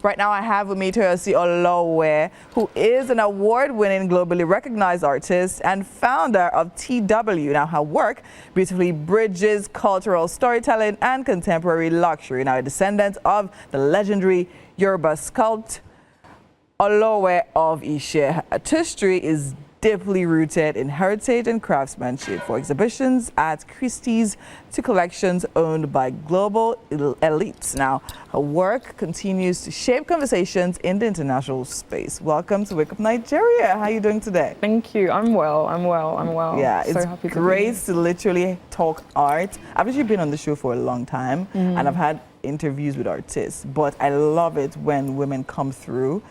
Right now I have with me Toyosi Olowe, who is an award-winning, globally recognized artist and founder of TW. Now her work beautifully bridges cultural storytelling and contemporary luxury. Now a descendant of the legendary Yoruba sculptor Olowe of Ishe. Her artistry is deeply rooted in heritage and craftsmanship, for exhibitions at Christie's to collections owned by global elites. Now, her work continues to shape conversations in the international space. Welcome to Wake Up Nigeria. How are you doing today? Thank you. I'm well. Yeah, so it's happy great to literally talk art. I've actually been on the show for a long time, and I've had interviews with artists, but I love it when women come through,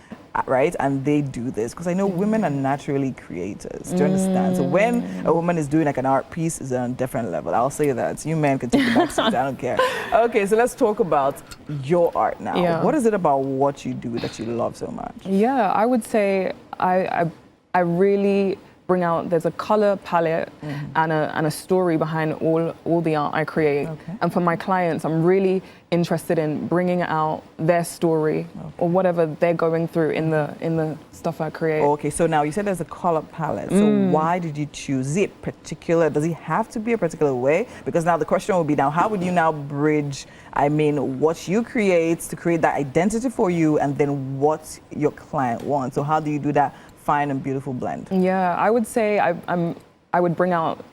right, and they do this, because I know women are naturally creators. Do you understand? So when a woman is doing like an art piece, is on a different level. I'll say that. You men can take the back seat. I don't care. Okay, so let's talk about your art now. Yeah. What is it about what you do that you love so much? Yeah, I would say I really bring out, there's a color palette and a story behind all the art I create. Okay. And for my clients, I'm really interested in bringing out their story or whatever they're going through in the stuff I create. Okay, so now you said there's a color palette. So why did you choose? Is it particular? Does it have to be a particular way? Because now the question will be now, how would you now bridge, I mean, what you create to create that identity for you and then what your client wants? So how do you do that fine and beautiful blend? Yeah, I would say I would bring out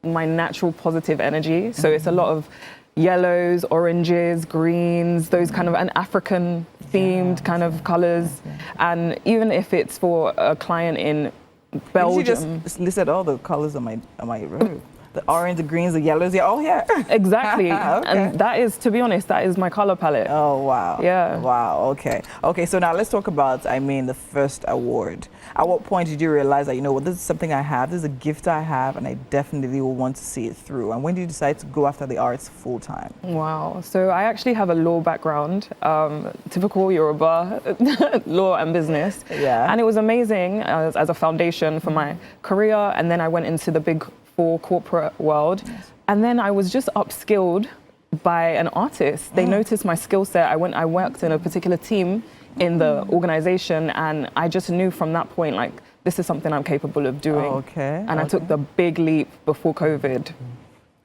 my natural positive energy. So it's a lot of yellows, oranges, greens, those kind of an African themed kind of colors. And even if it's for a client in Belgium. You just listed all the colors on my robe. The orange, the greens, the yellows, yeah, oh yeah. Exactly. Okay. And that is, to be honest, that is my color palette. Oh, wow. Yeah. Wow, okay. Okay, so now let's talk about, I mean, the first award. At what point did you realize that, you know what, this is something I have, this is a gift I have, and I definitely will want to see it through? And when did you decide to go after the arts full time? Wow. So I actually have a law background, typical Yoruba, law and business. Yeah. And it was amazing as a foundation for my career. And then I went into the big corporate world. Yes. And then I was just upskilled by an artist. They noticed my skill set. I worked in a particular team in the organization, and I just knew from that point, like, this is something I'm capable of doing. Okay. And I took the big leap before COVID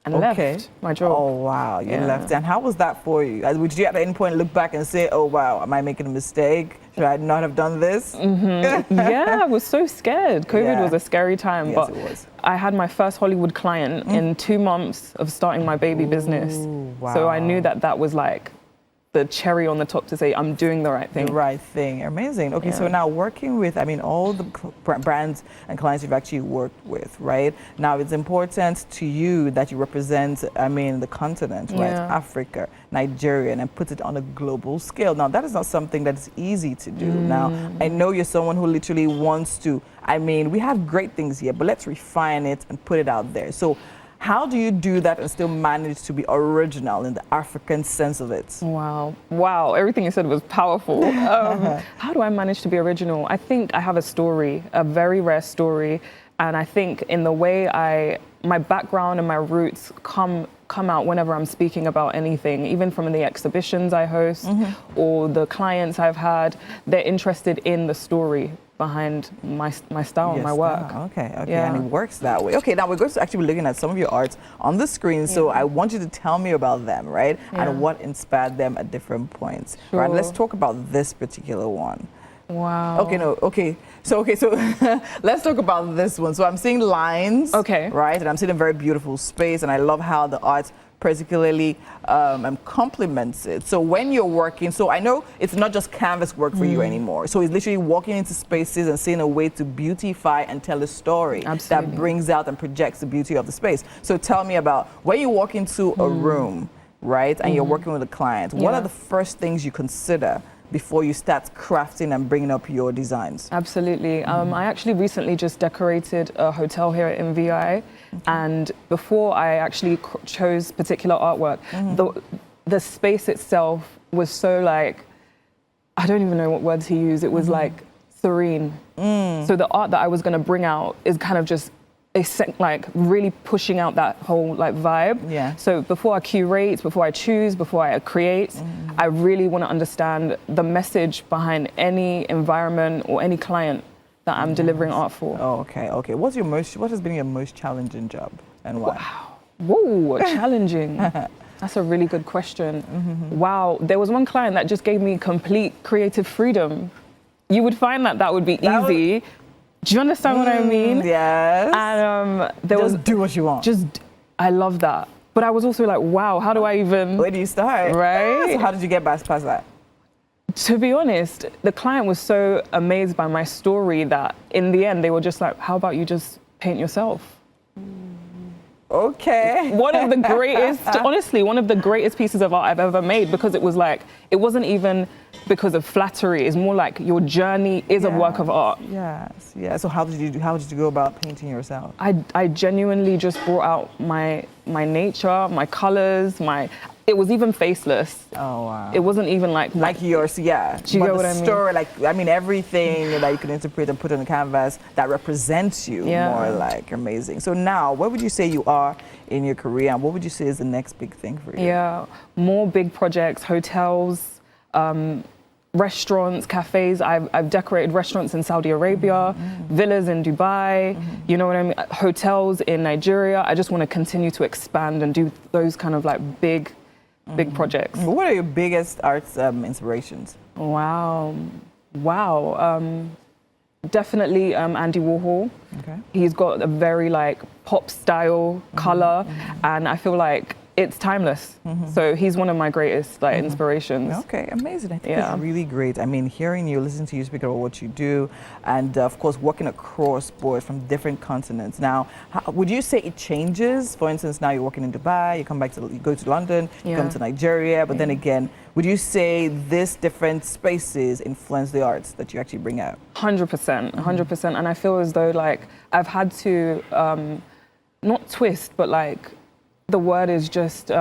and left my job. Oh, wow, you left. And how was that for you? Did you at any point look back and say, oh, wow, am I making a mistake? Should I not have done this? Yeah, I was so scared. COVID was a scary time. Yes, but it was. I had my first Hollywood client in 2 months of starting my baby business. Wow. So I knew that was like the cherry on the top to say I'm doing the right thing. The right thing. Amazing. Okay, so now working with, I mean, all the brands and clients you've actually worked with, right? Now it's important to you that you represent, I mean, the continent, right? Africa, Nigeria, and put it on a global scale. Now that is not something that's easy to do. Now, I know you're someone who literally wants to, I mean, we have great things here, but let's refine it and put it out there. So how do you do that and still manage to be original in the African sense of it? Wow, everything you said was powerful. How do I manage to be original? I think I have a story, a very rare story. And I think in the way my background and my roots come out whenever I'm speaking about anything, even from the exhibitions I host or the clients I've had, they're interested in the story behind my style and my work. Okay, and it works that way. Okay, now we're going to actually be looking at some of your arts on the screen, so I want you to tell me about them, right? And what inspired them at different points. Sure. Right, let's talk about this particular one. Wow. So let's talk about this one. So I'm seeing lines, right? And I'm seeing a very beautiful space, and I love how the art particularly complements it. So when you're working, so I know it's not just canvas work for you anymore. So it's literally walking into spaces and seeing a way to beautify and tell a story that brings out and projects the beauty of the space. So tell me about when you walk into a room, right, and you're working with a client, what are the first things you consider before you start crafting and bringing up your designs? Absolutely. I actually recently just decorated a hotel here in VI, and before I actually chose particular artwork, the space itself was so like, I don't even know what word to use. It was like serene. So the art that I was going to bring out is kind of just like really pushing out that whole like vibe. Yeah. So before I curate, before I choose, before I create, I really want to understand the message behind any environment or any client that I'm delivering art for. Oh, okay, okay. What has been your most challenging job and why? Wow. Whoa, challenging. That's a really good question. Wow, there was one client that just gave me complete creative freedom. You would find that would be easy. Do you understand what I mean? Yes. And there just do what you want. I love that. But I was also like, wow, how do I even... Where do you start? Right? So how did you get past that? To be honest, the client was so amazed by my story that in the end, they were just like, how about you just paint yourself? Okay. One of the greatest, honestly, one of the greatest pieces of art I've ever made, because it was like, it wasn't even because of flattery. It's more like your journey is a work of art. Yes, yeah. So how did you go about painting yourself? I genuinely just brought out my nature, my colors, it was even faceless. Oh wow. It wasn't even like yours, yeah. Do you get what I mean? Story, everything that you can interpret and put on the canvas that represents you more like amazing. So now, where would you say you are in your career, and what would you say is the next big thing for you? Yeah, more big projects, hotels, restaurants, cafes. I've decorated restaurants in Saudi Arabia, villas in Dubai, you know what I mean? Hotels in Nigeria. I just want to continue to expand and do those kind of like big projects. What are your biggest arts inspirations? Wow. Definitely Andy Warhol. Okay. He's got a very like pop style color, and I feel like it's timeless. So he's one of my greatest like inspirations. Okay, amazing. I think it's really great. I mean, hearing you, listening to you speak about what you do, and of course, working across board from different continents. Now, would you say it changes? For instance, now you're working in Dubai, you go to London, you come to Nigeria, but then again, would you say these different spaces influence the arts that you actually bring out? 100%, 100%. And I feel as though like I've had to not twist, but like the word is just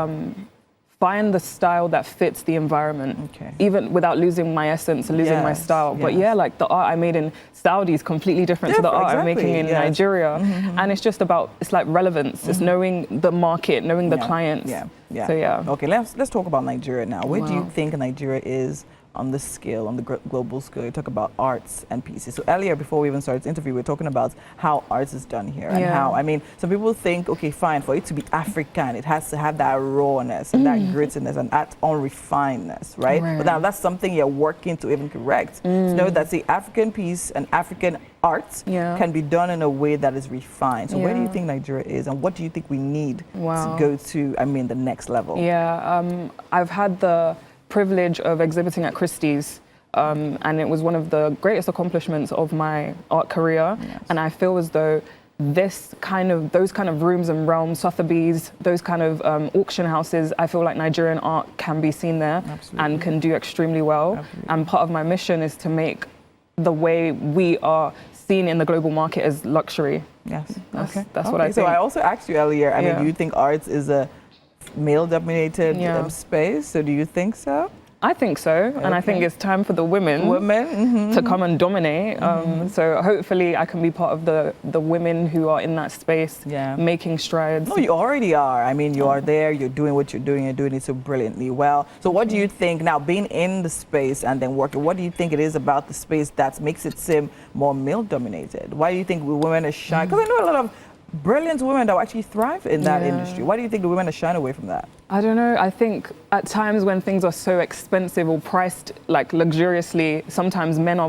find the style that fits the environment, even without losing my essence and losing my style. But yeah, like the art I made in Saudi is completely different to the art I'm making in Nigeria. And it's just about, it's like relevance. It's knowing the market, knowing the clients. So yeah. Okay, let's talk about Nigeria now. Where do you think Nigeria is on the scale, on the global scale? You talk about arts and pieces. So earlier, before we even started this interview, we were talking about how arts is done here and how, I mean, some people think, okay, fine, for it to be African, it has to have that rawness and that grittiness and that unrefinedness, right? But now that's something you're working to even correct. To know that the African piece and African art can be done in a way that is refined. So where do you think Nigeria is, and what do you think we need to go to, I mean, the next level? I've had the privilege of exhibiting at Christie's, and it was one of the greatest accomplishments of my art career. And I feel as though those kind of rooms and realms, Sotheby's, those kind of auction houses, I feel like Nigerian art can be seen there and can do extremely well. And part of my mission is to make the way we are seen in the global market as luxury. That's what I think. So I also asked you earlier, I mean, do you think arts is a male-dominated space? So do you think so? I think so, and I think it's time for the women to come and dominate. So hopefully I can be part of the women who are in that space, making strides. No, you already are. I mean, you are there, you're doing what you're doing it so brilliantly well. So what do you think, now being in the space and then working, what do you think it is about the space that makes it seem more male-dominated? Why do you think women are shy? Because I know a lot of brilliant women that actually thrive in that industry. Why do you think the women are shying away from that? I don't know. I think at times when things are so expensive or priced like luxuriously, sometimes men are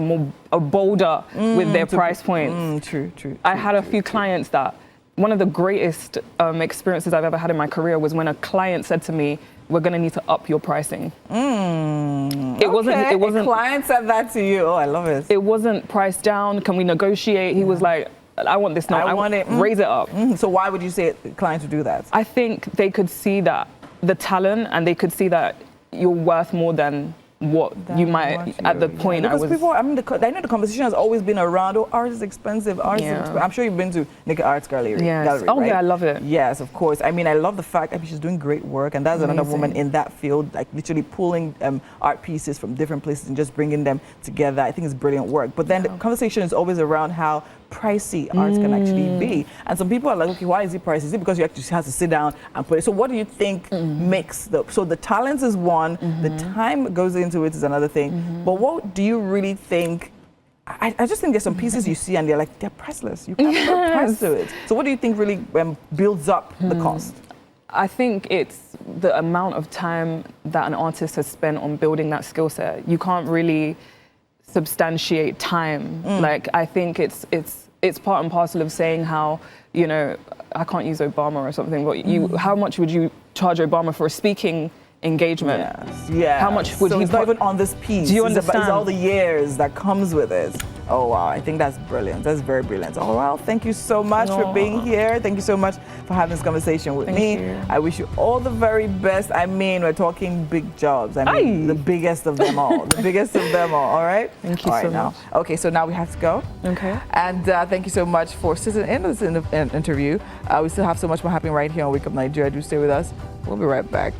bolder with their price points. True. I had a few clients that one of the greatest experiences I've ever had in my career was when a client said to me, "We're going to need to up your pricing." It wasn't. A client said that to you. Oh, I love it. It wasn't priced down. Can we negotiate? He was like, I want this now. I want it. Raise it up. So why would you say clients would do that? I think they could see that the talent, and they could see that you're worth more than what you might at the point. Because people, I mean, I know the conversation has always been around, oh, art is expensive, art is expensive. I'm sure you've been to Naked Arts Gallery. Right? Yeah, I love it. Yes, of course. I mean, I love the fact that she's doing great work, and that's another woman in that field, like literally pulling art pieces from different places and just bringing them together. I think it's brilliant work. But then the conversation is always around how pricey art can actually be. And some people are like, okay, why is it pricey? Is it because you actually have to sit down and put it? So what do you think makes so the talent is one, the time goes into it is another thing. But what do you really think? I just think there's some pieces you see and they're priceless. You can't put a price to it. So what do you think really builds up the cost? I think it's the amount of time that an artist has spent on building that skill set. You can't really substantiate time. Like, I think it's part and parcel of saying how, you know, I can't use Obama or something, but how much would you charge Obama for a speaking engagement? Yes. How much would so he it's not even on this piece. Do you understand? It's all the years that comes with it. Oh wow, I think that's brilliant. That's very brilliant. Oh well, thank you so much for being here. Thank you so much for having this conversation with me. I wish you all the very best. I mean, we're talking big jobs. I mean, the biggest of them all. The biggest of them all right? Thank you so much. Okay, so now we have to go. Okay. And thank you so much for sitting in this interview. We still have so much more happening right here on Wake Up Nigeria. Do stay with us. We'll be right back.